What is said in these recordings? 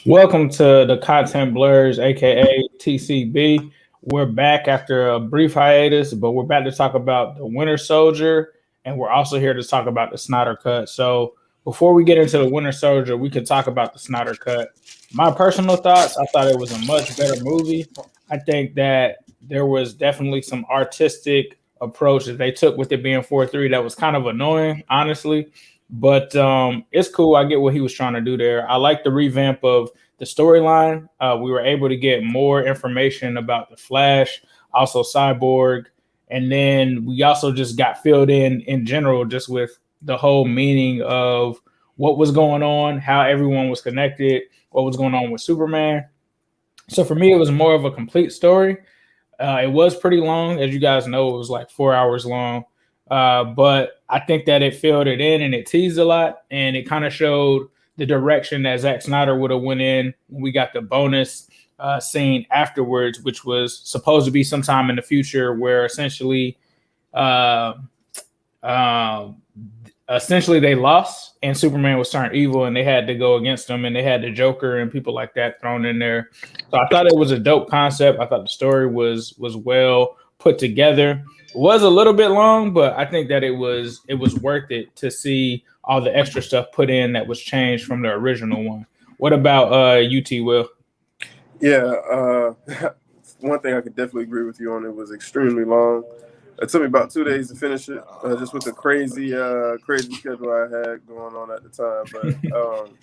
Welcome to the Content Blurs, aka TCB. We're back after a brief hiatus, but we're back to talk about the Winter Soldier, and we're also here to talk about the Snyder Cut. So, before we get into the Winter Soldier, we could talk about the Snyder Cut. My personal thoughts: I thought it was a much better movie. I think that there was definitely some artistic approach that they took with it being 4-3 that was kind of annoying, honestly. But it's cool. I get what he was trying to do there. I like the revamp of the storyline. We were able to get more information about the Flash, also Cyborg, and then we also just got filled in general, just with the whole meaning of what was going on, how everyone was connected, what was going on with Superman. So for me, it was more of a complete story. It was pretty long, as you guys know. It was like 4 hours long, but I think that it filled it in and it teased a lot, and it kind of showed the direction that Zack Snyder would have went in when we got the bonus scene afterwards, which was supposed to be sometime in the future, where uh, uh, essentially they lost and Superman was turned evil and they had to go against them, and they had the Joker and people like that thrown in there. So I thought it was a dope concept. I thought the story was well put together. It was a little bit long, but I think that it was worth it to see all the extra stuff put in that was changed from the original one. What about UT Will? Yeah, one thing I could definitely agree with you on. It was extremely long. It took me about 2 days to finish it, just with the crazy schedule I had going on at the time.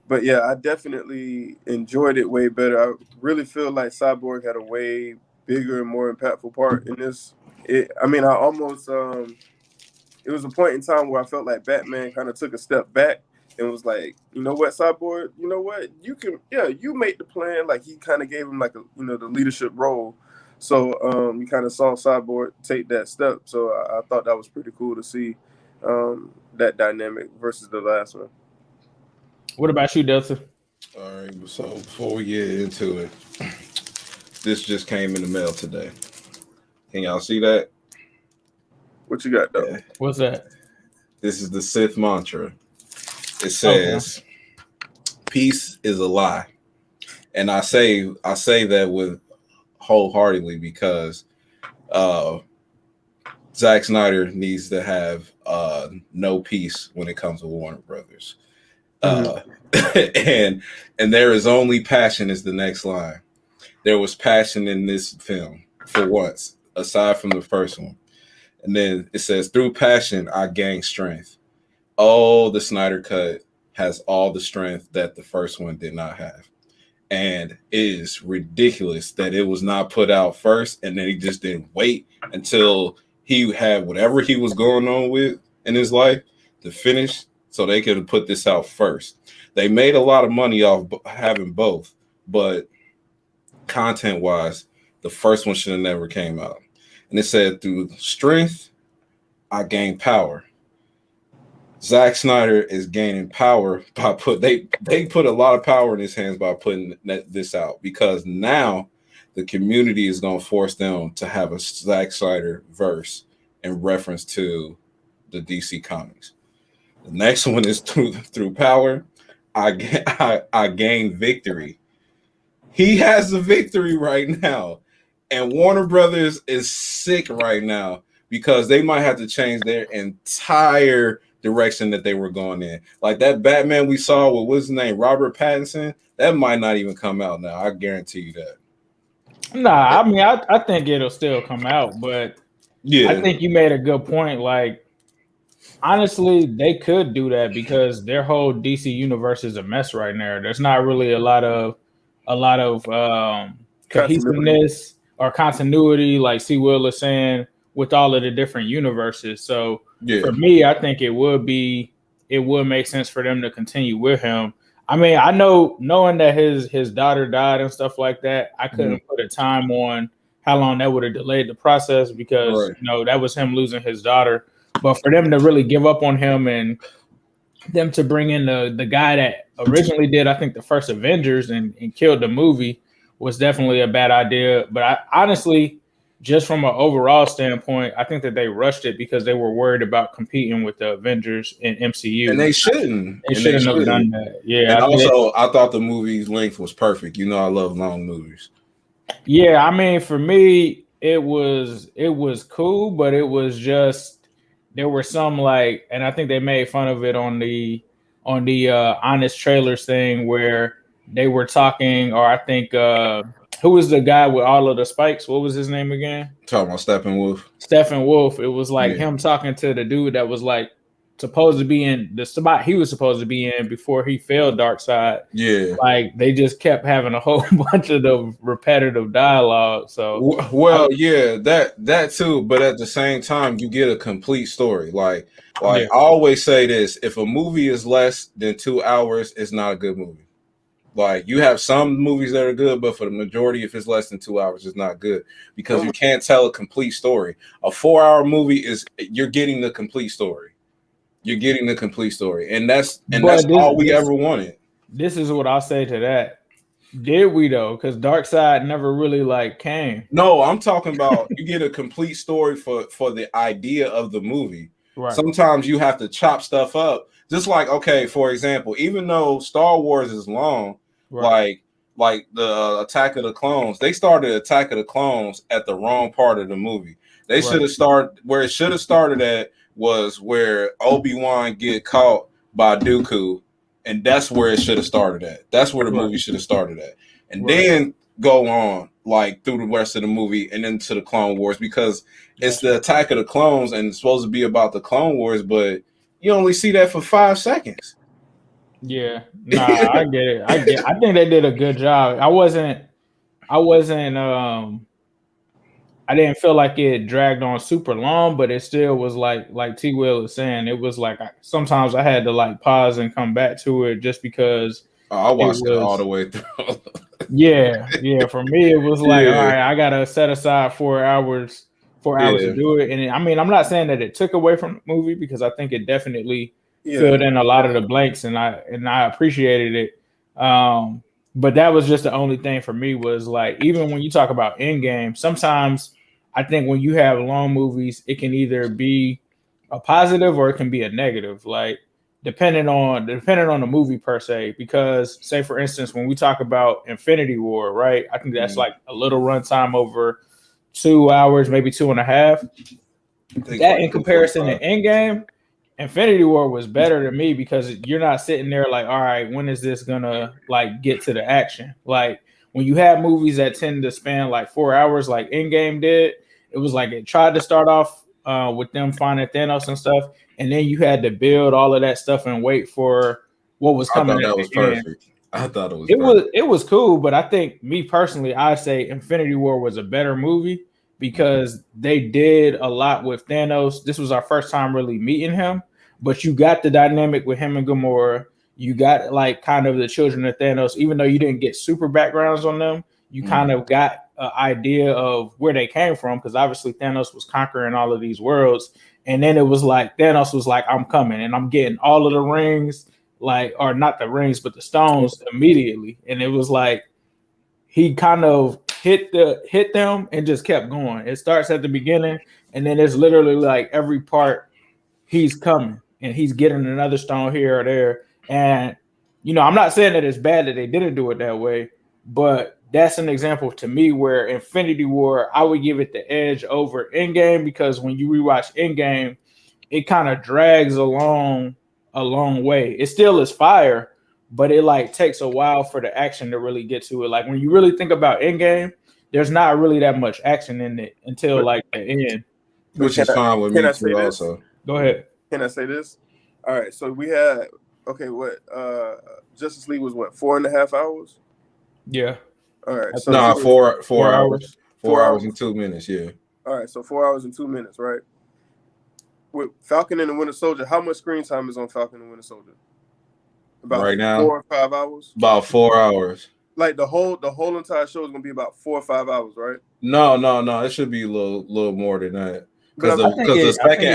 But yeah, I definitely enjoyed it way better. I really feel like Cyborg had a way bigger and more impactful part in this. I almost it was a point in time where I felt like Batman kind of took a step back and was like, you know what, Cyborg, you know what, you make the plan. Like he kind of gave him like the leadership role. So you kind of saw Cyborg take that step. So I thought that was pretty cool to see that dynamic versus the last one. What about you, Delta? All right, so before we get into it, this just came in the mail today. Can y'all see that? What you got though? Yeah. What's that? This is the Sith mantra. It says, "Peace is a lie," and I say that with wholeheartedly because Zack Snyder needs to have no peace when it comes to Warner Brothers. And there is only passion is the next line. There was passion in this film for once, aside from the first one. And then it says, through passion, I gain strength. Oh, the Snyder Cut has all the strength that the first one did not have. And it is ridiculous that it was not put out first, and then he just didn't wait until he had whatever he was going on with in his life to finish so they could have put this out first. They made a lot of money off having both, but content-wise, the first one should have never came out. And it said, through strength, I gain power. Zack Snyder is gaining power by they put a lot of power in his hands by putting this out, because now the community is going to force them to have a Zack Snyder verse in reference to the DC comics. The next one is through power, I gain victory. He has the victory right now, and Warner Brothers is sick right now because they might have to change their entire direction that they were going in. Like that Batman we saw with what's his name, Robert Pattinson, that might not even come out now. I guarantee you that. Nah, I mean, I think it'll still come out, but yeah, I think you made a good point. Like, honestly, they could do that because their whole DC universe is a mess right now. There's not really a lot of cohesiveness or continuity, like C. Will is saying, with all of the different universes. So for me, I think it would make sense for them to continue with him. I mean, I know, knowing that his daughter died and stuff like that, I couldn't put a time on how long that would have delayed the process, because that was him losing his daughter. But for them to really give up on him and them to bring in the guy that originally did, I think, the first Avengers and killed the movie was definitely a bad idea. But I honestly, just from an overall standpoint, I think that they rushed it because they were worried about competing with the Avengers and And MCU. they shouldn't. They And they shouldn't have shouldn't. done that. Yeah, And I think. also, I thought the movie's length was perfect. You know, I love long movies. Yeah, I mean, for me, it was cool, but it was just there were some like, and I think they made fun of it on the honest trailers thing where they were talking, or I think who was the guy with all of the spikes? What was his name again? Talking about Steppenwolf. Stephen Wolf. It was like Yeah. him talking to the dude that was like supposed to be in the spot he was supposed to be in before he failed Dark Side. Yeah. Like they just kept having a whole bunch of the repetitive dialogue. So Well, yeah, that too. But at the same time, you get a complete story. Like yeah, I always say this: if a movie is less than 2 hours, it's not a good movie. Like you have some movies that are good, but for the majority, if it's less than 2 hours, it's not good because you can't tell a complete story. A 4 hour movie is you're getting the complete story. You're getting the complete story, and that's all we ever wanted. This is what I'll say to that. Did we though? Because Dark Side never really like came. No, I'm talking about you get a complete story for the idea of the movie. Right. Sometimes you have to chop stuff up. Just like, okay, for example, even though Star Wars is long, Right. like the Attack of the Clones, they started Attack of the Clones at the wrong part of the movie. They should have started where it should have started at was where Obi-Wan get caught by Dooku, and that's where it should have started at. That's where the movie should have started at. And then go on like through the rest of the movie and into the Clone Wars because it's the Attack of the Clones and it's supposed to be about the Clone Wars, but you only see that for 5 seconds. Yeah. Nah, I get it. I think they did a good job. I didn't feel like it dragged on super long, but it still was like T Will is saying, it was like sometimes I had to like pause and come back to it just because I watched it all the way through. Yeah. For me, it was like, all right, I gotta set aside 4 hours to do it. And I mean, I'm not saying that it took away from the movie because I think it definitely filled in a lot of the blanks, and I appreciated it. But that was just the only thing for me was like, even when you talk about Endgame, sometimes I think when you have long movies, it can either be a positive or it can be a negative. Like depending on the movie per se, because say for instance when we talk about Infinity War, right, I think that's like a little runtime over 2 hours, maybe 2.5. That in comparison to Endgame, Infinity War was better to me because you're not sitting there like, all right, when is this gonna like get to the action? Like when you have movies that tend to span like 4 hours like Endgame did, it was like it tried to start off with them finding Thanos and stuff, and then you had to build all of that stuff and wait for what was coming. I thought at that the was end. perfect. I thought it was. It was cool, but I think me personally, I say Infinity War was a better movie because they did a lot with Thanos. This was our first time really meeting him, but you got the dynamic with him and Gamora. You got like kind of the children of Thanos, even though you didn't get super backgrounds on them. You kind of got an idea of where they came from because obviously Thanos was conquering all of these worlds, and then it was like Thanos was like, "I'm coming and I'm getting all of the rings." Like, or not the rings, but the stones immediately. And it was like he kind of hit them and just kept going. It starts at the beginning, and then it's literally like every part he's coming and he's getting another stone here or there. And I'm not saying that it's bad that they didn't do it that way, but that's an example to me where Infinity War, I would give it the edge over Endgame because when you rewatch Endgame, it kind of drags along a long way. It still is fire, but it like takes a while for the action to really get to it. Like when you really think about Endgame, there's not really that much action in it until like the end. Which is fine with me too also. Go ahead. Can I say this? All right, so we had Justice League was what, 4.5 hours? Yeah. All right. So 4 hours. 4 hours and 2 minutes, yeah. All right, so 4 hours and 2 minutes, right? With Falcon and the Winter Soldier, how much screen time is on Falcon and Winter Soldier? About right now, 4 or 5 hours. About 4 hours. Like the whole entire show is gonna be about 4 or 5 hours, right? No. It should be a little more than that. Because the second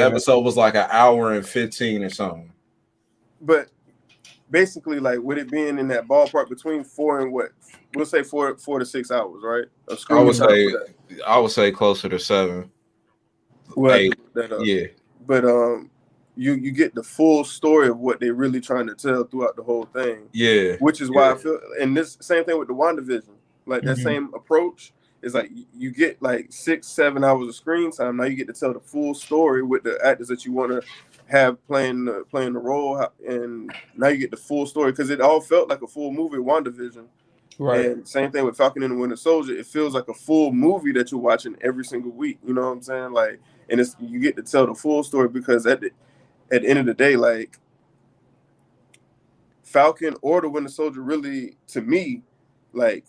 episode was like an hour and 15 or something. But basically like with it being in that ballpark between 4 and what we'll say 4 to 6 hours, right? Of I screen would time for say that. closer to 7, We'll have to 8. look that up. Yeah, But you get the full story of what they're really trying to tell throughout the whole thing. yeah, Which is why I feel, and this same thing with the WandaVision, like that same approach is like you get like 6-7 hours of screen time. Now you get to tell the full story with the actors that you want to have playing the role, and now you get the full story because it all felt like a full movie. WandaVision, Right. and same thing with Falcon and the Winter Soldier. It feels like a full movie that you're watching every single week. You know what I'm saying? Like, and it's you get to tell the full story because at the end of the day, like Falcon or the Winter Soldier really, to me, like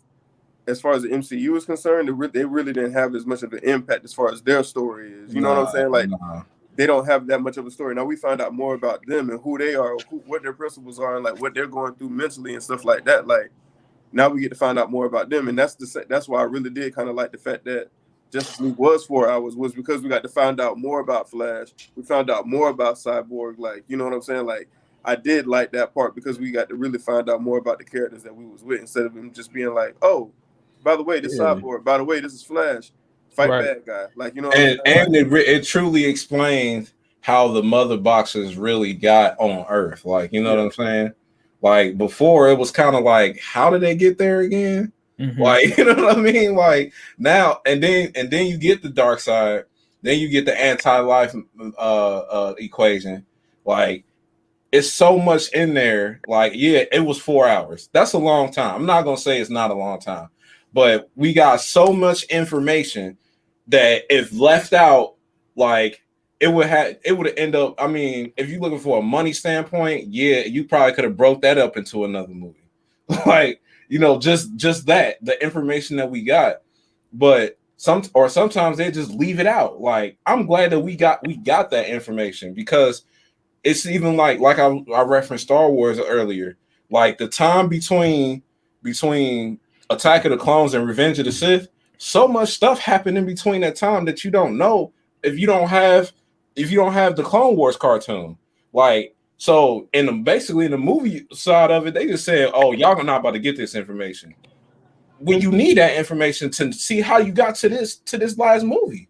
as far as the MCU is concerned, they really didn't have as much of an impact as far as their story is. You know what I'm saying? Like they don't have that much of a story. Now we find out more about them and who they are, what their principles are, and like what they're going through mentally and stuff like that. Like now we get to find out more about them, and that's why I really did kind of like the fact that Justice League was 4 hours was because we got to find out more about Flash. We found out more about Cyborg. Like you know what I'm saying? Like I did like that part because we got to really find out more about the characters that we was with instead of them just being like, oh, by the way, this is Cyborg. By the way, this is Flash. Fight bad guy. Like you know what I'm saying? And it truly explains how the mother boxers really got on Earth. Like you know what I'm saying? Like before, it was kind of like, how did they get there again? Like you know what I mean? Like now, and then you get the dark side, then you get the anti-life equation. Like it's so much in there. Like yeah, it was 4 hours. That's a long time. I'm not gonna say it's not a long time, but we got so much information that if left out, like it would end up. I mean, if you're looking for a money standpoint, yeah, you probably could have broke that up into another movie. Like, you know, just that the information that we got, but sometimes they just leave it out. Like, I'm glad that we got that information because it's even like I referenced Star Wars earlier. Like the time between Attack of the Clones and Revenge of the Sith, so much stuff happened in between that time that you don't know if you don't have the Clone Wars cartoon. Like so basically in the movie side of it, they just said, "Oh, y'all are not about to get this information." When you need that information to see how you got to this last movie.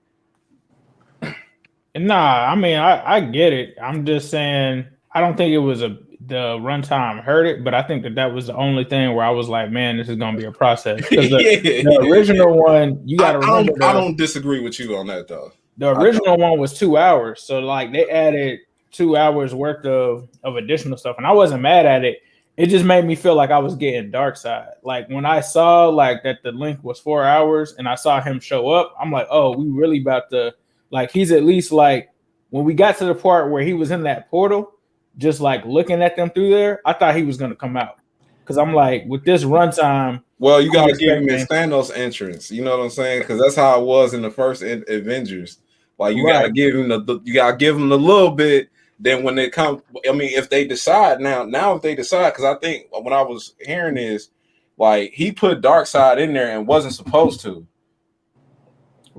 Nah, I mean I get it. I'm just saying I don't think it was the runtime hurt it, but I think that was the only thing where I was like, man, this is gonna be a process. Because the original one, you got to remember. I don't disagree with you on that though. The original one was 2 hours, so like they added 2 hours worth of additional stuff, and I wasn't mad at it. It just made me feel like I was getting dark side. Like when I saw like that the length was 4 hours, and I saw him show up, I'm like, oh, we really about to like he's at least like when we got to the part where he was in that portal, just like looking at them through there, I thought he was gonna come out because I'm like with this runtime. Well, you gotta give him his Thanos entrance. You know what I'm saying? Because that's how it was in the first Avengers. Like you gotta give him the little bit. Then when they come, I mean, if they decide now if they decide, because I think what I was hearing is like he put Darkseid in there and wasn't supposed to.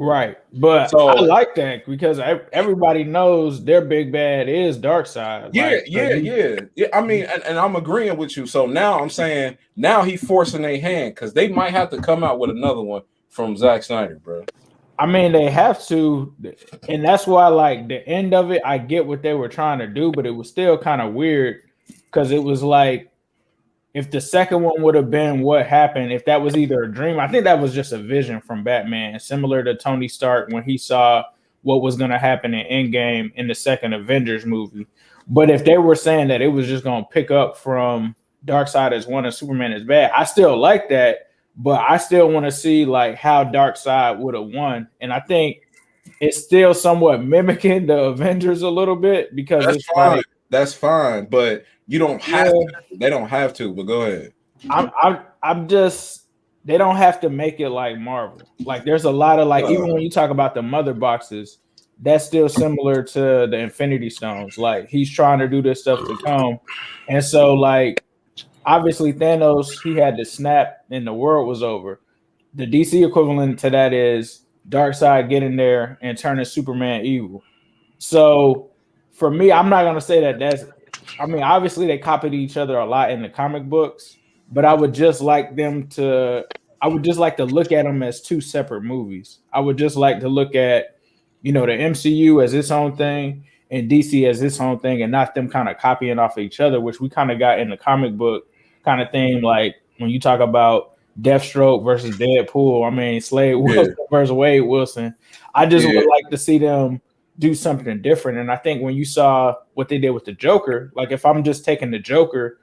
Right, but so, I like that because everybody knows their big bad is Darkseid. Yeah. I mean, and I'm agreeing with you. So now I'm saying now he forcing their hand because they might have to come out with another one from Zack Snyder, bro. I mean, they have to, and that's why, like, the end of it, I get what they were trying to do, but it was still kind of weird because it was like, if the second one would have been what happened, if that was either a dream, I think that was just a vision from Batman, similar to Tony Stark when he saw what was going to happen in Endgame in the second Avengers movie. But if they were saying that it was just going to pick up from Darkseid as one and Superman is bad, I still like that. But I still want to see like how Darkseid would have won, and I think it's still somewhat mimicking the Avengers a little bit because that's fine. Like, that's fine, but you don't have to. They don't have to. But go ahead. I'm just they don't have to make it like Marvel. Like there's a lot of like even when you talk about the mother boxes, that's still similar to the Infinity Stones. Like he's trying to do this stuff to come, and so like. Obviously, Thanos, he had to snap and the world was over. The DC equivalent to that is Darkseid getting there and turning Superman evil. So, for me, I'm not going to say that I mean, obviously they copied each other a lot in the comic books, but I would just like them to. I would just like to look at them as two separate movies. I would just like to look at, the MCU as its own thing and DC as its own thing, and not them kind of copying off of each other, which we kind of got in the comic book kind of thing. Like when you talk about Deathstroke versus Deadpool, I mean Slade Wilson versus Wade Wilson. I just would like to see them do something different. And I think when you saw what they did with the Joker, like if I'm just taking the Joker,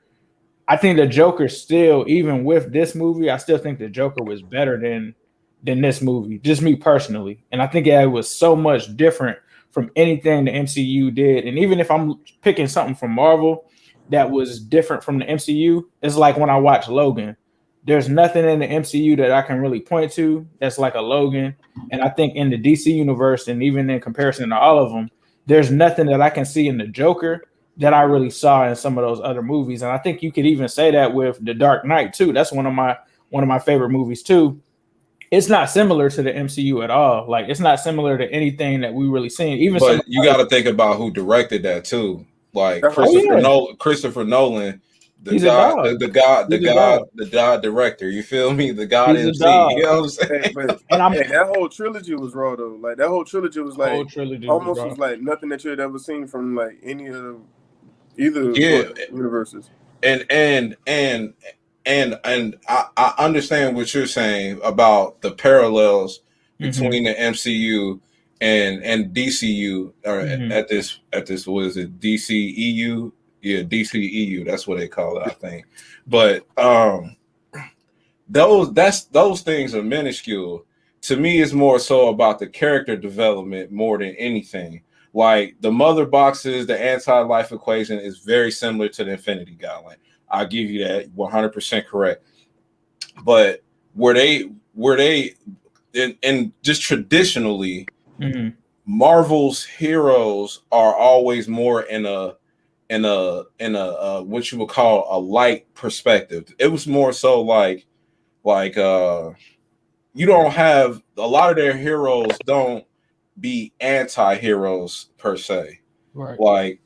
I think the Joker still, even with this movie, I still think the Joker was better than this movie, just me personally. And I think it was so much different from anything the MCU did. And even if I'm picking something from Marvel that was different from the MCU, it's like when I watch Logan. There's nothing in the MCU that I can really point to that's like a Logan. And I think in the DC universe, and even in comparison to all of them, there's nothing that I can see in the Joker that I really saw in some of those other movies. And I think you could even say that with The Dark Knight too. That's one of my favorite movies too. It's not similar to the MCU at all. Like it's not similar to anything that we really seen. Even but you got to think about who directed that too. Like Christopher Nolan, the God director. You feel me? The God MC. You know what I'm saying? That whole trilogy was raw though. Like that whole trilogy was like was like nothing that you had ever seen from like any of either universes. And I understand what you're saying about the parallels between the MCU and DCU or at this what is it, DCEU? Yeah, DCEU, that's what they call it, I think. But those things are minuscule. To me, it's more so about the character development more than anything. Like the mother boxes, the anti-life equation is very similar to the Infinity Gauntlet. I'll give you that 100% correct. But were they and just traditionally, Marvel's heroes are always more in a what you would call a light perspective. It was more so like you don't have a lot of their heroes don't be anti-heroes per se. Right. Like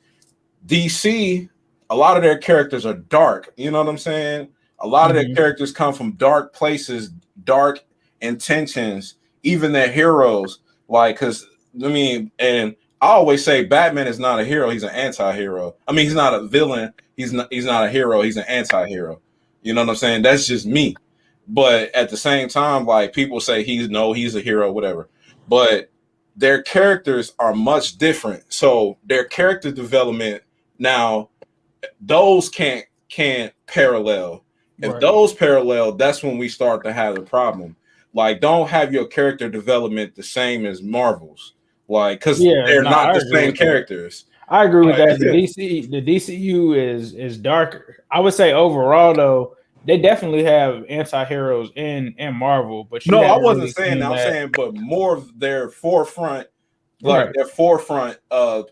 DC, a lot of their characters are dark. You know what I'm saying? A lot of their characters come from dark places, dark intentions, even their heroes. Like, because, I mean, and I always say Batman is not a hero. He's an anti-hero. I mean, he's not a villain. He's not a hero. He's an anti-hero. You know what I'm saying? That's just me. But at the same time, like people say he's a hero, whatever. But their characters are much different. So their character development now, those can't parallel. If those parallel, that's when we start to have a problem. Like, don't have your character development the same as Marvel's. Like, because they're not the same characters. I agree with that. The DCU is darker. I would say overall, though, they definitely have anti-heroes in Marvel. But no, I wasn't saying that. I'm saying, but more of their forefront, like their forefront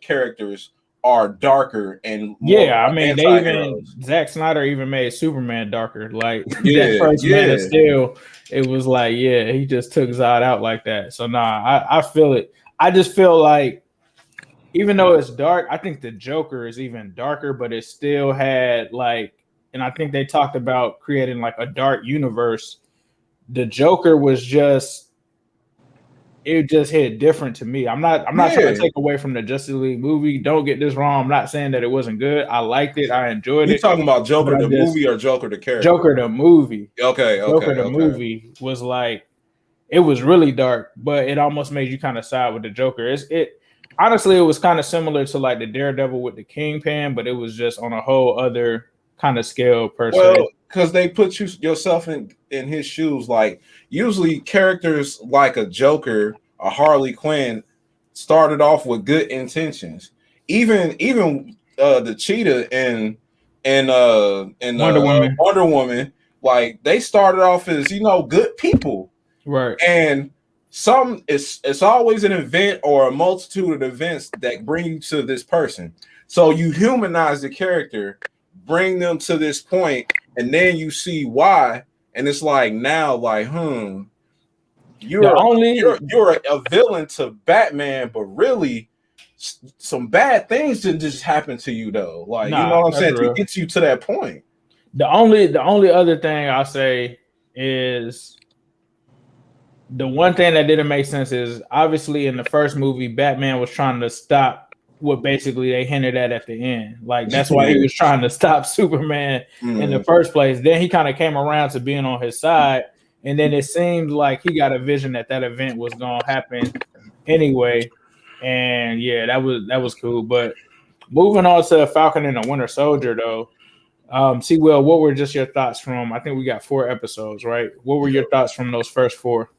characters are darker and more I mean, Zack Snyder even made Superman darker. Like that first Man of Steel, it was like, he just took Zod out like that. So I feel it. I just feel like even though it's dark, I think the Joker is even darker, but it still had like, and I think they talked about creating like a dark universe. The Joker was it just hit different to me. I'm not trying to take away from the Justice League movie. Don't get this wrong. I'm not saying that it wasn't good. I liked it. I enjoyed it. You talking about Joker the movie or Joker the character? Joker the movie. Okay. Joker the movie was like, it was really dark, but it almost made you kind of side with the Joker. Honestly, it was kind of similar to like the Daredevil with the Kingpin, but it was just on a whole other kind of scale per se. Because they put yourself in his shoes. Like usually characters like a Joker, a Harley Quinn, started off with good intentions. Even the Cheetah and Wonder Woman, like they started off as good people, right? And it's always an event or a multitude of events that bring you to this person. So you humanize the character, bring them to this point, and then you see why, and it's like now, like, you're a villain to Batman, but really some bad things didn't just happen to you though. Like, you know Nah, what I'm that's saying? To real. get you to that point. The only other thing I'll say is the one thing that didn't make sense is obviously in the first movie, Batman was trying to stop what basically they hinted at the end. Like that's why he was trying to stop Superman in the first place. Then he kind of came around to being on his side, and then it seemed like he got a vision that event was gonna happen anyway. And yeah, that was cool. But moving on to Falcon and the Winter Soldier, though. See, Will, what were just your thoughts from? I think we got 4 episodes, right? What were your thoughts from those first 4?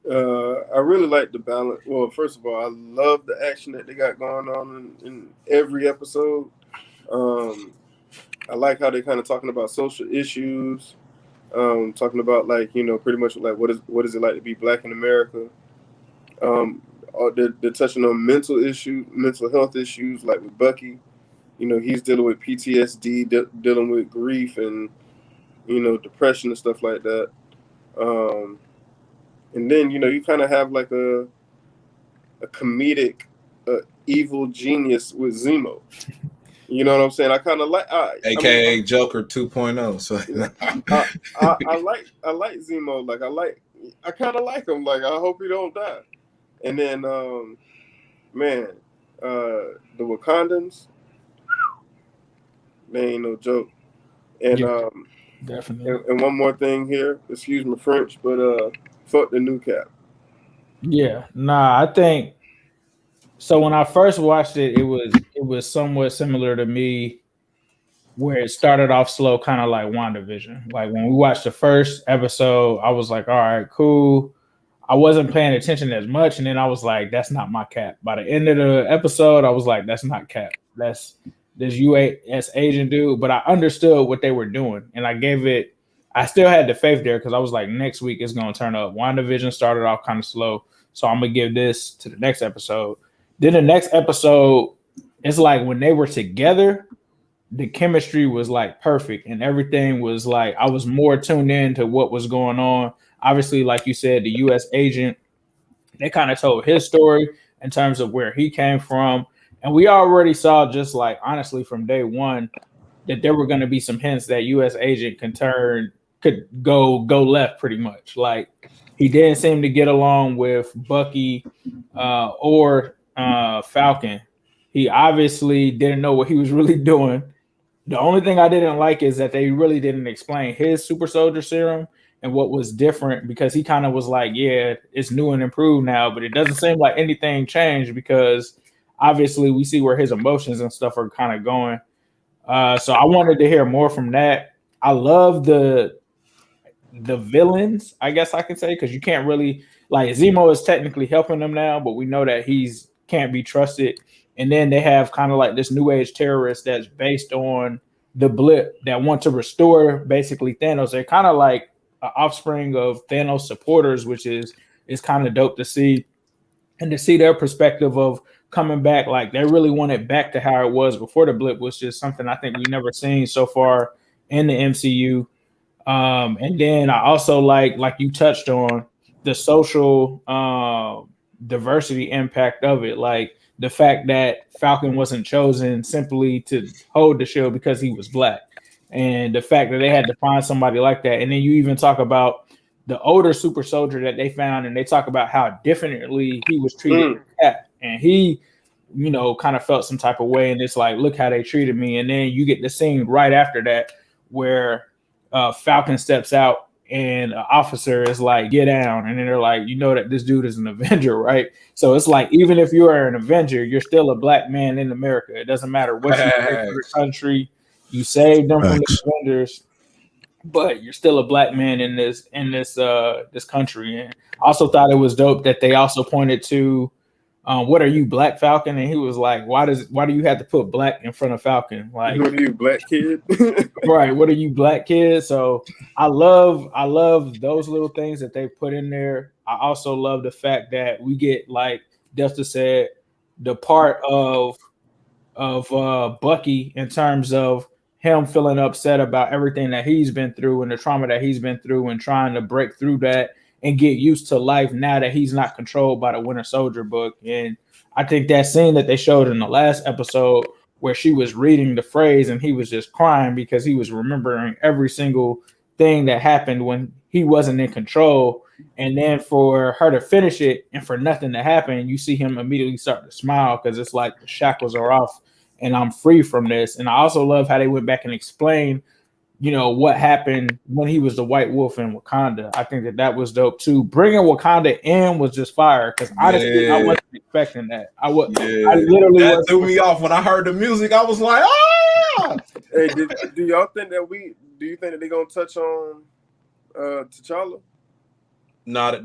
I really like the balance. Well, first of all, I love the action that they got going on in every episode. I like how they kind of talking about social issues, talking about like pretty much like what is it like to be black in America. They're touching on mental health issues, like with Bucky. He's dealing with PTSD, dealing with grief and depression and stuff like that. And then you kind of have like a comedic evil genius with Zemo. You know what I'm saying? I kind of like, AKA Joker 2.0. So I like Zemo. Like I kind of like him. Like I hope he don't die. And then the Wakandans, they ain't no joke. And yeah, definitely. And one more thing here. Excuse my French, but fuck the new Cap. Yeah, nah, I think so. When I first watched it, it was somewhat similar to me, where it started off slow, kind of like WandaVision. Like when we watched the first episode, I was like, all right, cool. I wasn't paying attention as much, and then I was like, that's not my Cap. By the end of the episode, I was like, that's not Cap. That's this US agent dude. But I understood what they were doing, and I still had the faith there because I was like, next week it's going to turn up. WandaVision started off kind of slow, so I'm going to give this to the next episode. Then the next episode, it's like when they were together, the chemistry was like perfect and everything was like, I was more tuned in to what was going on. Obviously, like you said, the US agent, they kind of told his story in terms of where he came from. And we already saw, just like honestly from day one, that there were going to be some hints that US agent could go left pretty much. Like he didn't seem to get along with Bucky or Falcon. He obviously didn't know what he was really doing. The only thing I didn't like is that they really didn't explain his super soldier serum and what was different, because he kind of was like, yeah, it's new and improved now, but it doesn't seem like anything changed because obviously we see where his emotions and stuff are kind of going. So I wanted to hear more from that. I love the villains, I guess I can say, because you can't really, like, Zemo is technically helping them now, but we know that he's can't be trusted. And then they have kind of like this new age terrorist that's based on the blip that want to restore basically Thanos. They're kind of like an offspring of Thanos supporters, which is kind of dope to see, and to see their perspective of coming back. Like they really want it back to how it was before the blip, was just something I think we've never seen so far in the MCU. And then I also like you touched on the social diversity impact of it, like the fact that Falcon wasn't chosen simply to hold the shield because he was black, and the fact that they had to find somebody like that. And then you even talk about the older super soldier that they found, and they talk about how differently he was treated, and he, kind of felt some type of way, and it's like, look how they treated me. And then you get the scene right after that where Falcon steps out and an officer is like, get down. And then they're like, that this dude is an Avenger, right? So it's like, even if you are an Avenger, you're still a black man in America. It doesn't matter what you did for the country. You saved them from the Avengers, but you're still a black man in this country. And I also thought it was dope that they also pointed to, what are you, Black Falcon? And he was like, why do you have to put black in front of Falcon? Like, what are you, black kid? Right, what are you, black kid? So I love those little things that they put in there. I also love the fact that we get, like Delta said, the part of Bucky in terms of him feeling upset about everything that he's been through and the trauma that he's been through, and trying to break through that and get used to life now that he's not controlled by the Winter Soldier book. And I think that scene that they showed in the last episode where she was reading the phrase and he was just crying because he was remembering every single thing that happened when he wasn't in control. And then for her to finish it and for nothing to happen, you see him immediately start to smile because it's like the shackles are off and I'm free from this. And I also love how they went back and explained, what happened when he was the White Wolf in Wakanda. I think that was dope too. Bringing Wakanda in was just fire because honestly, I wasn't expecting that. I literally that threw me off when I heard the music. I was like, ah. Hey, do y'all think that do you think that they're gonna touch on T'Challa? Not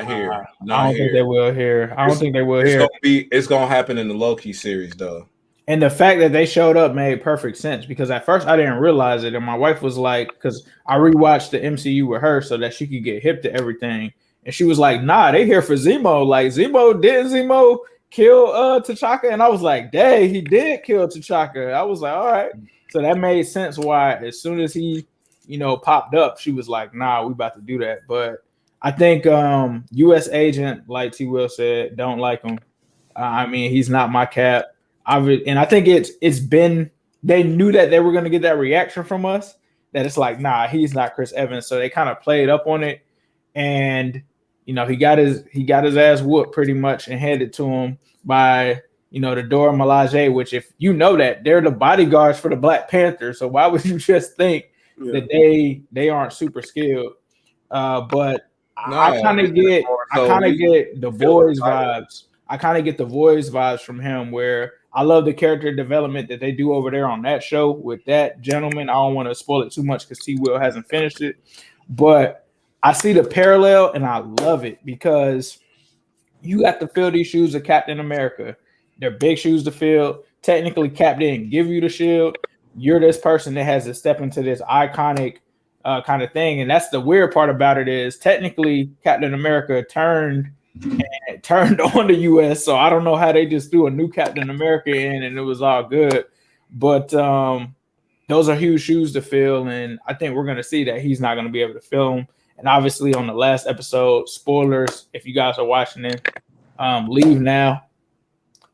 here. I don't think they will here. I don't think they will here. It's gonna happen in the Loki series though. And the fact that they showed up made perfect sense because at first I didn't realize it. And my wife was like, because I rewatched the MCU with her so that she could get hip to everything. And she was like, nah, they here for Zemo. Like, didn't Zemo kill T'Chaka? And I was like, dang, he did kill T'Chaka. I was like, all right. So that made sense why as soon as he, popped up, she was like, nah, we about to do that. But I think U.S. agent, like T. Will said, don't like him. I mean, he's not my cap. And I think it's been, they knew that they were going to get that reaction from us, that it's like, nah, he's not Chris Evans. So they kind of played up on it. And, he got his ass whooped pretty much and handed to him by, the Dora Milaje, which if you know that, they're the bodyguards for the Black Panther. So why would you just think that they aren't super skilled? But I kind of get the boys vibes. I kind of get the voice vibes from him where I love the character development that they do over there on that show with that gentleman. I don't want to spoil it too much because T. Will hasn't finished it, but I see the parallel and I love it because you got to fill these shoes of Captain America. They're big shoes to fill. Technically, Cap didn't give you the shield. You're this person that has to step into this iconic kind of thing. And that's the weird part about it is technically Captain America turned on the U.S. So I don't know how they just threw a new Captain America in and it was all good. But those are huge shoes to fill. And I think we're going to see that he's not going to be able to fill them. And obviously on the last episode, spoilers, if you guys are watching it, leave now.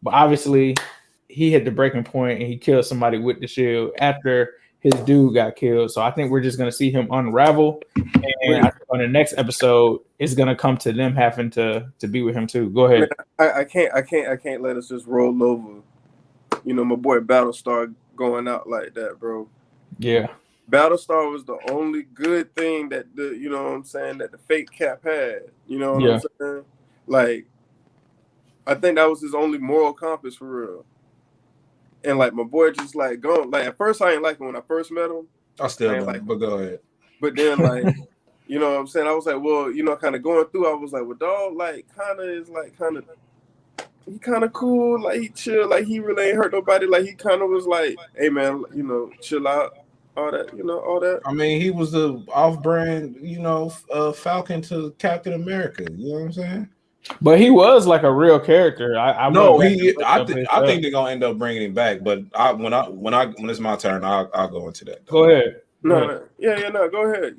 But obviously he hit the breaking point and he killed somebody with the shield after his dude got killed. So I think we're just going to see him unravel. And I think on the next episode, it's going to come to them having to be with him too. Go ahead. I can't let us just roll over. My boy Battlestar going out like that, bro. Yeah. Battlestar was the only good thing that that the fake Cap had. You know what I'm saying? Like, I think that was his only moral compass for real. And like my boy just like going like at first I ain't like him when I first met him. I still don't like him, but go ahead. But then like you know what I'm saying? I was like, well, kind of going through, I was like, well, dog, like he kind of cool, like he chill, like he really ain't hurt nobody, like he kind of was like, hey man, chill out, all that, all that. I mean, he was the off-brand, Falcon to Captain America. You know what I'm saying? But he was like a real character. I think they're gonna end up bringing him back. But when it's my turn, I'll go into that. Go ahead. No, go ahead.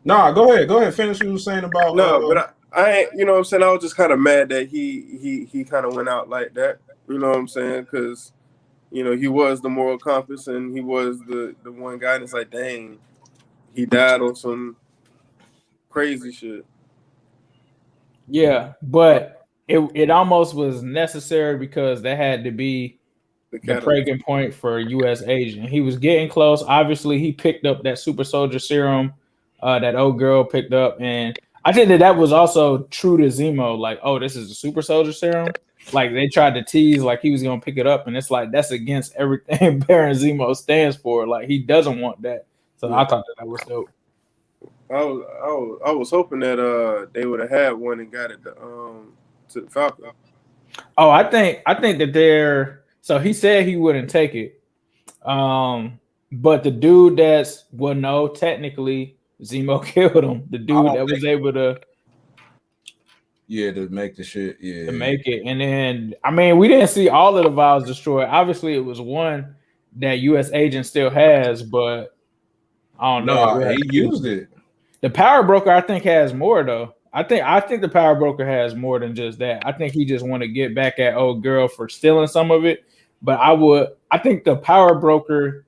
No, go ahead. Finish what you were saying about. No, but I ain't. You know what I'm saying? I was just kind of mad that he kind of went out like that. You know what I'm saying? Because he was the moral compass and he was the one guy. And it's like, dang, he died on some crazy shit. Yeah, but it almost was necessary because that had to be the breaking point for U.S. agent. He was getting close. Obviously, he picked up that super soldier serum that old girl picked up. And I think that was also true to Zemo. Like, oh, this is a super soldier serum. Like, they tried to tease like he was going to pick it up. And it's like, that's against everything Baron Zemo stands for. Like, he doesn't want that. So I thought that was dope. I was hoping that they would have had one and got it to the Falcon. Oh, I think that they're so he said he wouldn't take it. But the dude technically Zemo killed him. The dude that was able to to make the shit, to make it. And then I mean, we didn't see all of the vials destroyed. Obviously, it was one that U.S. agent still has, but I don't know. No, he used it. The Power Broker, I think, has more though. I think the power broker has more than just that. I think he just want to get back at old girl for stealing some of it. But I think the power broker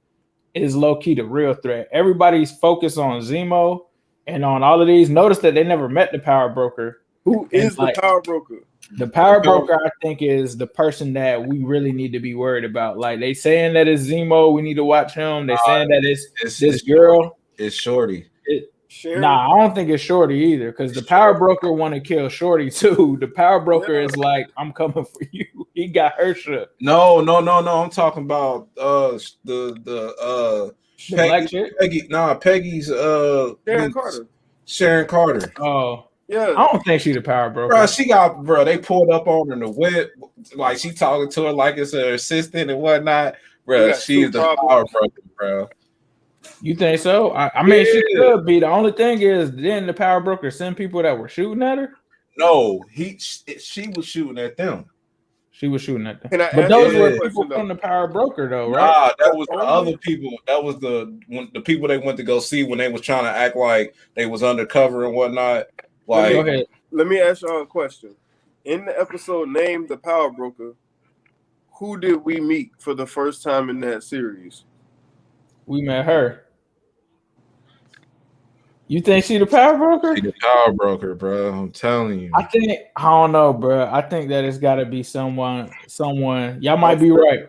is low key the real threat. Everybody's focused on Zemo and on all of these. Notice that they never met the power broker. Who is the power broker? The power broker, I think, is the person that we really need to be worried about. Like they saying that it's Zemo, we need to watch him. They saying that it's this girl. It's Shorty. Nah, I don't think it's Shorty either, because the power broker want to kill Shorty too. The power broker is like, I'm coming for you. He got her shook. No. I'm talking about Peggy's Sharon Carter. Oh. Yeah. I don't think she's the power broker. They pulled up on her in the whip, like she talking to her like it's her assistant and whatnot. Bro, she's the power broker, bro. You think so? I mean, she could be. The only thing is, didn't the power broker send people that were shooting at her? No, she was shooting at them. She was shooting at them. But those were people from the power broker, though, right? Nah, that was the other people. That was the people they went to go see when they was trying to act like they was undercover and whatnot. Like, go ahead. Let me ask y'all a question. In the episode named The Power Broker, who did we meet for the first time in that series? We met her. You think she the power broker? She the power broker, bro. I'm telling you. I don't know, bro. I think that it's got to be someone. Y'all might be right,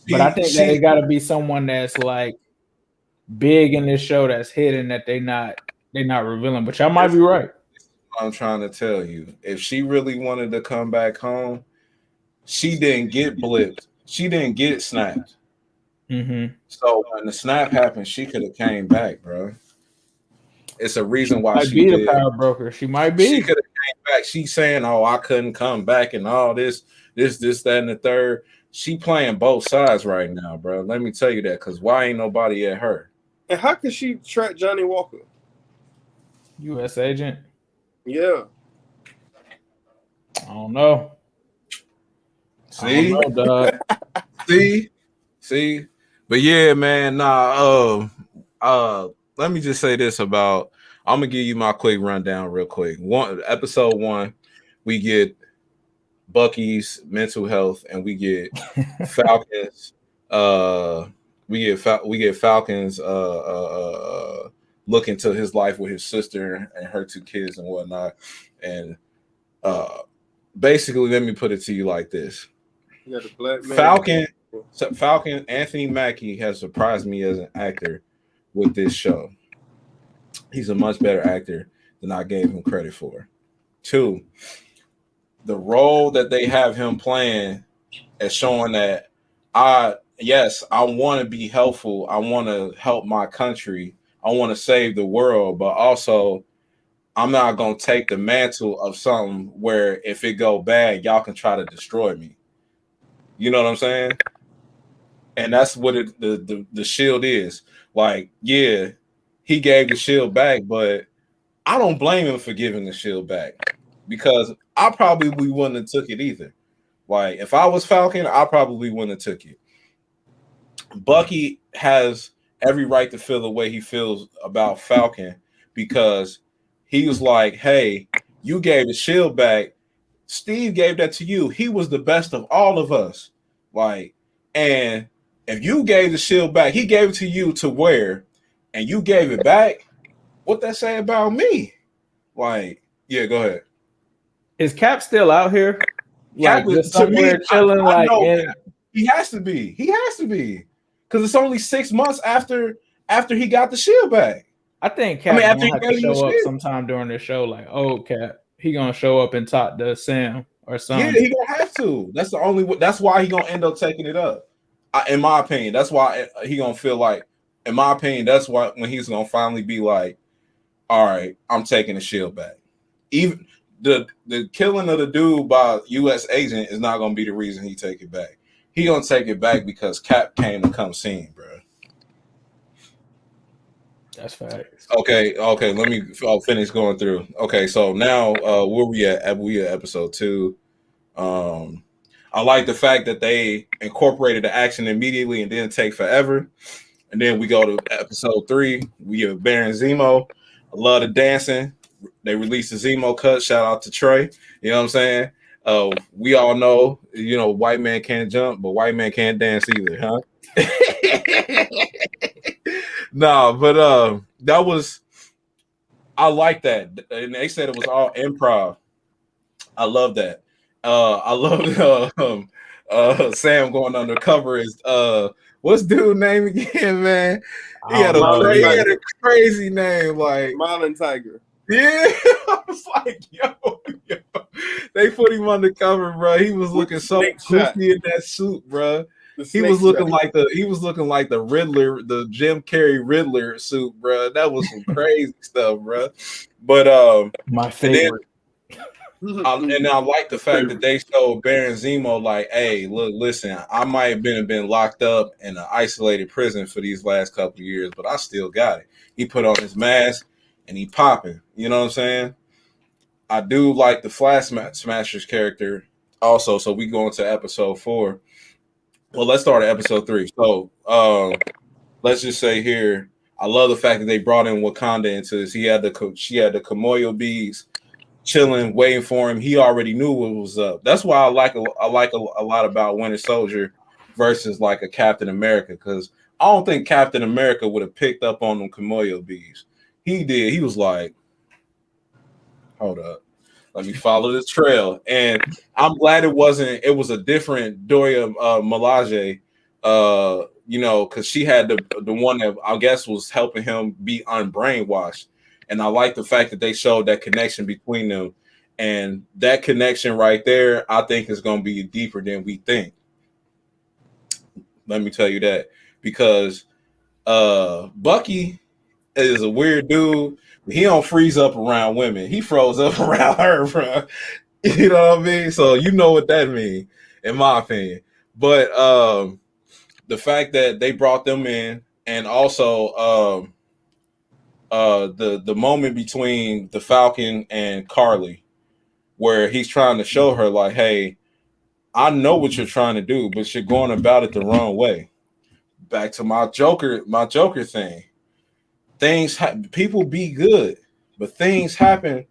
but I think that it got to be someone that's like big in this show that's hidden that they not revealing. But y'all might be right. I'm trying to tell you, if she really wanted to come back home, she didn't get blipped. She didn't get snapped. Mm-hmm. So when the snap happened, she could have came back, bro. It's a reason why she might be the power broker. She might be. She could have came back. She's saying, "Oh, I couldn't come back," and all this, that, and the third. She playing both sides right now, bro. Let me tell you that, because why ain't nobody at her? And how could she track Johnny Walker? U.S. agent. Yeah. I don't know. See, don't know, dog. see. But yeah, man. Let me just say this about. I'm gonna give you my quick rundown, real quick. Episode 1, we get Bucky's mental health, and we get Falcons. We get Falcons. Look into his life with his sister and her 2 kids and whatnot. And basically, let me put it to you like this: you got a black man. Falcon Anthony Mackie has surprised me as an actor with this show. He's a much better actor than I gave him credit for. 2, the role that they have him playing is showing that I want to be helpful. I want to help my country. I want to save the world, but also I'm not going to take the mantle of something where if it go bad, y'all can try to destroy me. You know what I'm saying? And that's what the shield is. Like, yeah, he gave the shield back, but I don't blame him for giving the shield back, because I probably wouldn't have took it either. Like, if I was Falcon, I probably wouldn't have took it. Bucky has every right to feel the way he feels about Falcon, because he was like, hey, you gave the shield back. Steve gave that to you. He was the best of all of us. Like, and if you gave the shield back, he gave it to you to wear, and you gave it back, what that say about me? Like, yeah, go ahead. Is Cap still out here? Cap like, just somewhere chilling? I know he has to be. He has to be, because it's only 6 months after he got the shield back. I think Cap gonna have to show up sometime during the show. Like, oh, Cap, he gonna show up and talk to Sam or something. Yeah, he gonna have to. That's why he gonna end up taking it up. In my opinion, that's why he gonna feel like. In my opinion, that's why when he's gonna finally be like, all right, I'm taking the shield back. Even the killing of the dude by U.S. agent is not gonna be the reason he take it back. He gonna take it back because Cap came to come see him, bro. That's facts. Okay. Let me finish going through. Okay, so now where we at? We at episode 2. I like the fact that they incorporated the action immediately and didn't take forever. And then we go to episode 3. We have Baron Zemo. I love the dancing. They released the Zemo cut. Shout out to Trey. You know what I'm saying? We all know, white man can't jump, but white man can't dance either, huh? No, but that was, I like that, and they said it was all improv. I love that. I love Sam going undercover. Is what's dude name again, man? He had a crazy name, like Smiling Tiger. Yeah, I was like, yo, they put him undercover, bro. He was looking so goofy in that suit, bro. He was looking like the Riddler, the Jim Carrey Riddler suit, bro. That was some crazy stuff, bro. But my favorite. And I like the fact that they showed Baron Zemo like, hey, look, listen, I might have been locked up in an isolated prison for these last couple of years, but I still got it. He put on his mask and he popping. You know what I'm saying? I do like the Flash Smasher's character also. So we go into episode 4. Well, let's start at episode 3. So let's just say here, I love the fact that they brought in Wakanda into this. She had the Kamoyo beads chilling, waiting for him. He already knew what was up. That's why I like a lot about Winter Soldier versus like a Captain America, because I don't think Captain America would have picked up on them Kamoyo beads. He did. He was like, hold up, let me follow this trail. And I'm glad it was a different Doria Milaje, because she had the one that I guess was helping him be unbrainwashed. And I like the fact that they showed that connection between them. And that connection right there, I think, is going to be deeper than we think. Let me tell you that. Because Bucky is a weird dude. He don't freeze up around women. He froze up around her, bro. You know what I mean? So you know what that means, in my opinion. But the fact that they brought them in, and also the moment between the Falcon and Carly, where he's trying to show her like, hey, I know what you're trying to do, but you're going about it the wrong way. Back to my Joker thing. People be good, but things happen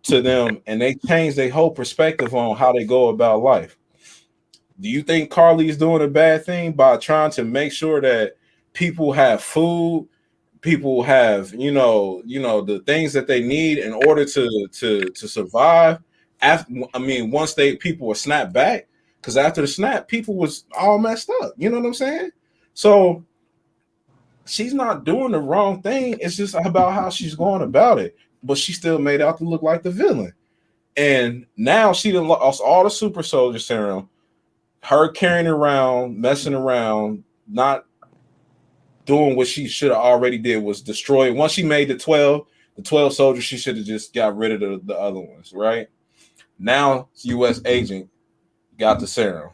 to them, and they change their whole perspective on how they go about life. Do you think Carly is doing a bad thing by trying to make sure that people have food? People have, the things that they need in order to survive. Once people were snapped back, because after the snap, people was all messed up. You know what I'm saying? So she's not doing the wrong thing. It's just about how she's going about it. But she still made out to look like the villain. And now she done lost all the super soldier serum. Her carrying around, messing around, not doing what she should have already did was destroy. Once she made the 12 soldiers, she should have just got rid of the other ones, right? Now, U.S. agent got the serum.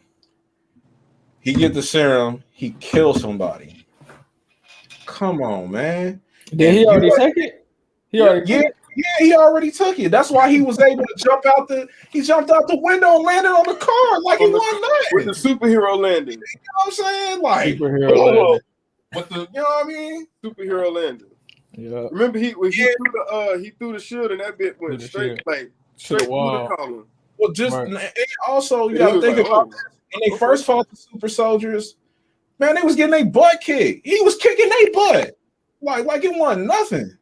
He get the serum, he kills somebody. Come on, man. Did he already take it? He already took it. That's why he was able to jump out the window and landed on the car like he won nothing. With the superhero landing. You know what I'm saying? Like superhero landing. With the, you know what I mean? Superhero landing. Yeah. Remember he threw the shield and that bit went straight through the column. Well, also you gotta think about this. When they first fought the super soldiers, man, they was getting their butt kicked. He was kicking their butt. Like it wasn't nothing.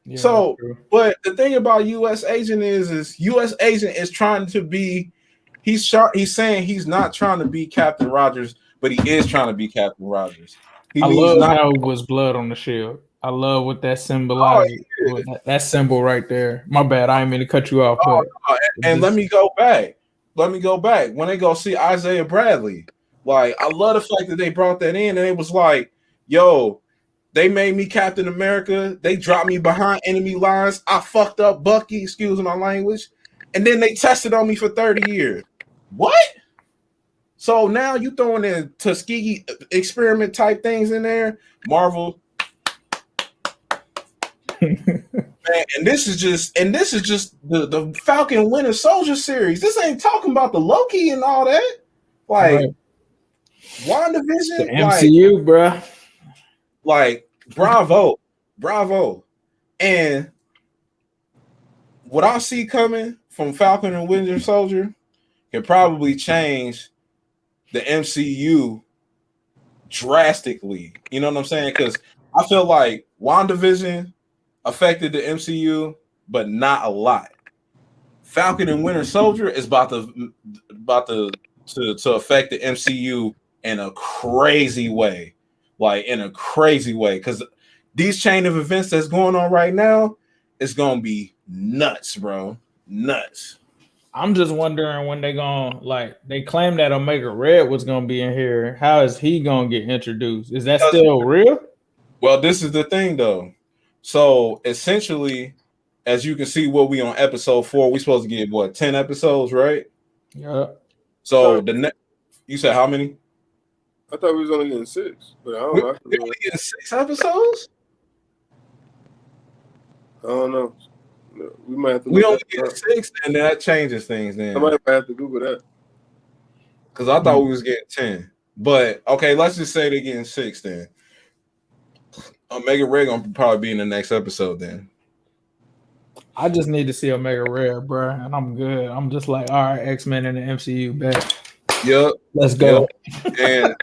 Yeah, so, but the thing about U.S. agent is U.S. agent is trying to be. He's saying he's not trying to be Captain Rogers, but he is trying to be Captain Rogers. I love how it was blood on the shield. I love what that symbolizes. That symbol right there. My bad. I didn't mean to cut you off. And let me go back. When they go see Isaiah Bradley, like I love the fact that they brought that in, and it was like, yo, they made me Captain America. They dropped me behind enemy lines. I fucked up Bucky, excuse my language. And then they tested on me for 30 years. What? So now you throwing in Tuskegee experiment type things in there, Marvel. Man, and this is just the Falcon Winter Soldier series. This ain't talking about the Loki and all that. Like WandaVision, the MCU, bruh. Like bravo. And what I see coming from Falcon and Winter Soldier can probably change the MCU drastically. You know what I'm saying? Because I feel like WandaVision affected the MCU, but not a lot. Falcon and Winter Soldier is about to affect the MCU in a crazy way, like in a crazy way. Because these chain of events that's going on right now is gonna be nuts, bro. Nuts. I'm just wondering when they gonna like they claim that Omega Red was gonna be in here. How is he gonna get introduced? Is that still real? Well, this is the thing though. So essentially, as you can see, what we on episode 4, we supposed to get what 10 episodes, right? Yeah. So you said how many? I thought we was only getting 6, but I don't know. We only getting 6 episodes? I don't know. We might have to. We only get 6, and that changes things then. I might have to Google that. Because I thought we was getting 10. But okay, let's just say they're getting 6 then. Omega Red gonna probably be in the next episode then. I just need to see Omega Red, bro, and I'm good. I'm just like, all right, X-Men in the MCU back. Yep. Let's go. Yep.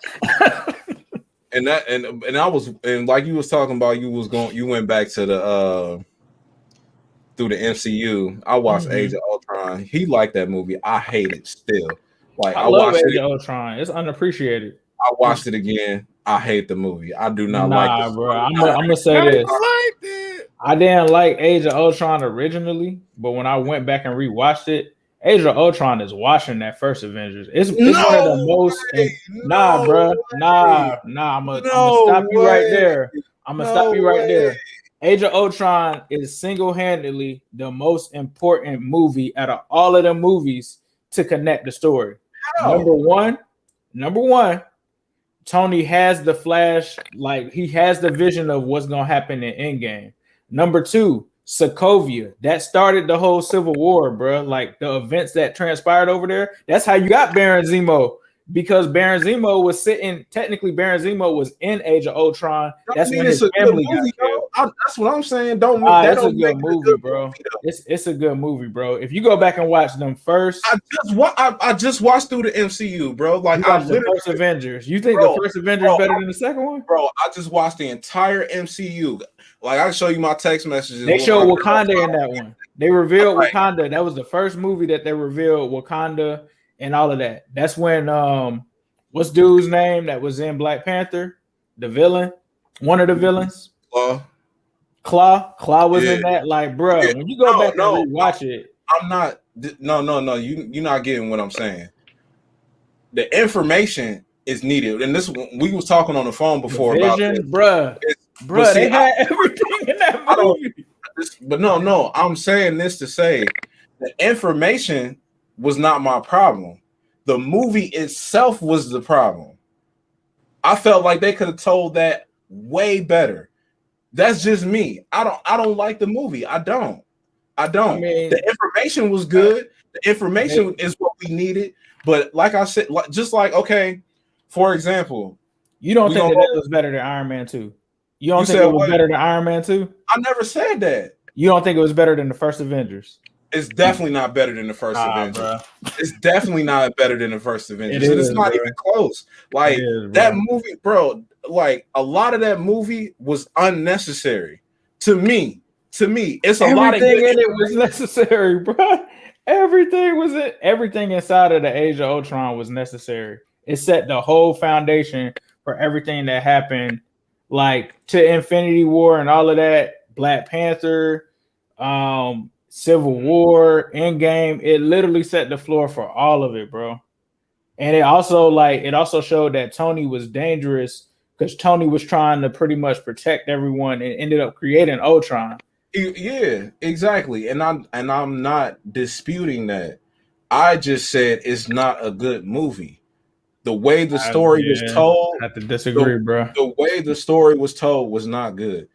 And I was like you was talking about, you went back to the through the MCU. I watched Age of Ultron. He liked that movie. I hate it still. Like I love Age of Ultron. It's unappreciated. I watched it again. I hate the movie. I do not like it. Bro. I'm gonna say this. I didn't like Age of Ultron originally, but when I went back and rewatched it, Age of Ultron is watching that first Avengers. It's one of the most. Bro. I'm gonna stop you right there. Age of Ultron is single-handedly the most important movie out of all of the movies to connect the story. How? Number one, Tony has the Flash, like he has the vision of what's gonna happen in Endgame. Number 2, Sokovia. That started the whole Civil War, bro. Like the events that transpired over there. That's how you got Baron Zemo. Because Baron Zemo was Baron Zemo was in Age of Ultron. That's when his family got killed. That's what I'm saying. It's a good movie, bro. It's a good movie, bro. If you go back and watch them first, I just watched through the MCU, bro. Like the first Avengers. You think the first Avengers better than the second one, bro? I just watched the entire MCU. Like I can show you my text messages. They showed Wakanda in that one. They revealed Wakanda. That was the first movie that they revealed Wakanda and all of that. That's when what's dude's name that was in Black Panther? The villain, one of the villains. Claw was in that. Like, bro, when you go back and rewatch it, I'm not. No. You're not getting what I'm saying. The information is needed, and this we was talking on the phone before about this. Bruh, they had everything in that movie. But no, I'm saying this to say the information was not my problem. The movie itself was the problem. I felt like they could have told that way better. That's just me. I don't like the movie. I don't. I mean, the information was good. The information is what we needed. But like I said, okay, for example, you don't think that was better than Iron Man 2? You don't think it was better than Iron Man 2? I never said that. You don't think it was better than the first Avengers? It's definitely not better than the first Avengers. Bro. It's definitely not better than the first Avengers. It's not even close. Like that movie, bro. Like a lot of that movie was unnecessary to me. It's a lot of everything in it was necessary, bro. Everything inside of the Age of Ultron was necessary. It set the whole foundation for everything that happened, like to Infinity War and all of that. Black Panther, Civil War, Endgame. It literally set the floor for all of it, bro. And it also showed that Tony was dangerous because Tony was trying to pretty much protect everyone and ended up creating Ultron. Yeah, exactly. And I'm not disputing that. I just said it's not a good movie. The way the story was told, I have to disagree, bro. The way the story was told was not good.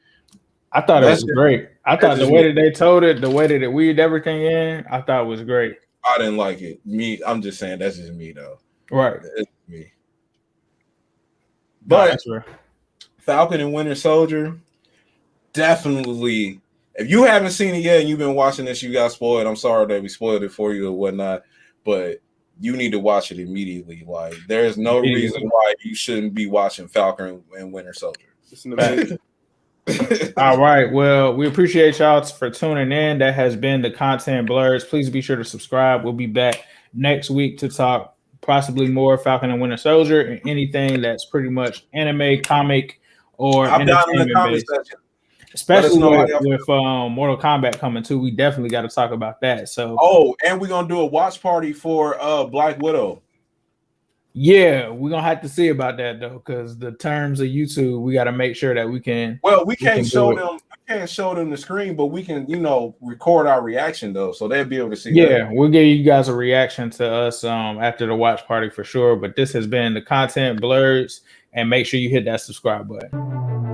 I thought it was great. I thought the way that they told it, the way that it weaved everything in, I thought it was great. I didn't like it. I'm just saying that's just me though. Right. It's me. But Falcon and Winter Soldier, definitely If you haven't seen it yet and you've been watching this, you got spoiled. I'm sorry that we spoiled it for you or whatnot, but you need to watch it immediately. Like, there's no reason why you shouldn't be watching Falcon and Winter Soldier. It's an amazing. All right. Well, we appreciate y'all for tuning in. That has been the Content Blurs. Please be sure to subscribe. We'll be back next week to talk possibly more Falcon and Winter Soldier and anything that's pretty much anime, comic, or I'm down in the entertainment comment based. section. Especially with Mortal Kombat coming too, we definitely got to talk about that. So, and we're gonna do a watch party for Black Widow. Yeah, we're gonna have to see about that though, because the terms of YouTube, we got to make sure that we can. Well, we can't show them. We can't show them the screen, but we can, record our reaction though, so they'll be able to see. Yeah, we'll give you guys a reaction to us after the watch party for sure. But this has been the Content Blurs, and make sure you hit that subscribe button.